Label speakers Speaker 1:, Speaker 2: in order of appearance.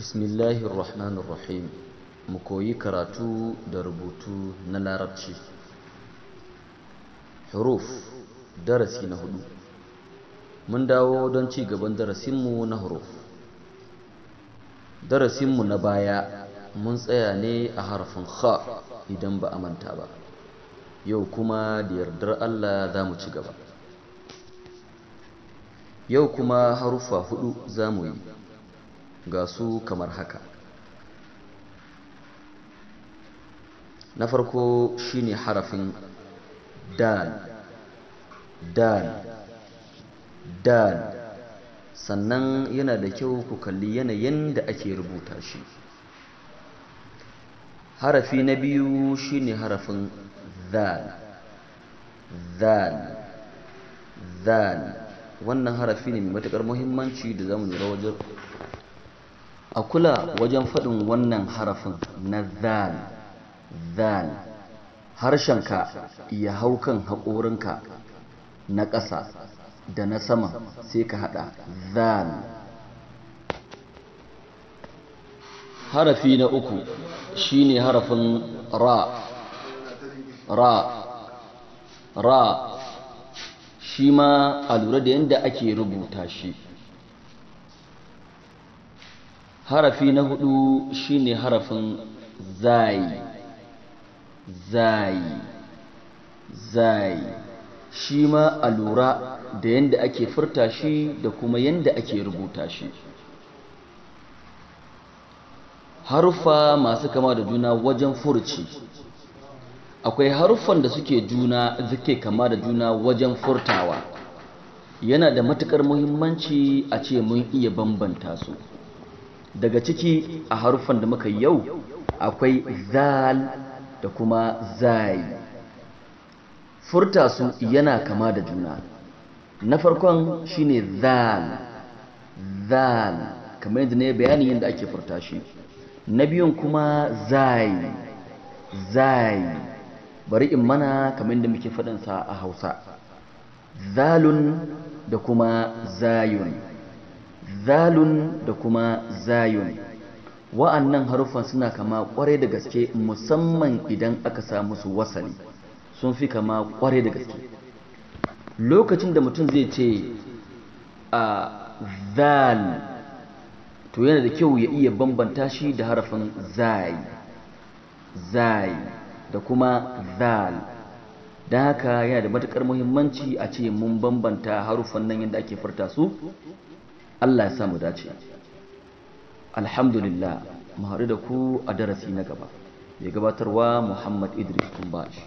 Speaker 1: Bismillahirrahmanirrahim. Mu koyi karatu da rubutu na Larabci. Huruf, darasi na 4. Mun dawo don ci gaban darasinmu na huruf. Darasinmu na baya mun tsaya ne a harafin kha idan ba a manta ba. Yau kuma da yardar Allah za mu ci gaba. Yau kuma harufa 4 za mu yi. Ga su kamar haka. Na farko shine harafin dal, dal, dal. Sannan yana da kyau ku kalli yanayin da ake rubuta shi. Harafi na biyu shine harafin zal, zal, zal. Wannan harafi ne mai matuƙar muhimmanci da zamu lura wajen a kula wajen faɗin wannan harafin na zal, zal. Harshenka ya hau kan haƙorinka na ƙasa da na sama sai ka haɗa zal. Harafi na uku shine harafin ra, ra, ra. Shi ma a lura da yadda ake rubuta shi. Harafi na 4 shine harafin zai, zai, zai. Shi ma a lura da yadda ake furta shi da kuma yadda ake rubuta shi. Haruffa masu kama da juna wajen furci. Akwai haruffan da suke kama da juna wajen furtawa. Yana da matuƙar muhimmanci a ce mun iya bambanta su. Daga ciki a haruffan da muka yau akwai zal da kuma zai. Furta su yana kama da juna. Na farkon shine zal, zal, kamar yadda ne bayanin yadda ake furta shi. Na biyun kuma zai, zai. Bari in mana kamar yadda muke faɗinsa a Hausa. Zalun da kuma zayun, zalun da kuma zayun. Wa'annan haruffan suna kama ƙwarai da gaske, musamman idan aka samu su wasali. Sun fi kama ƙwarai da gaske. Lokacin da mutum zai ce a zal, to yana da kyau ya iya bambanta shi da harafin zai, zai da kuma zal. Don haka yana da matuƙar muhimmanci a ce mun bambanta haruffan nan yadda ake furta su. Allah ya samu dace. Alhamdulillah, mu haɗu da ku a darasi na gaba. Mai gabatarwa Muhammad Idris Kumbash.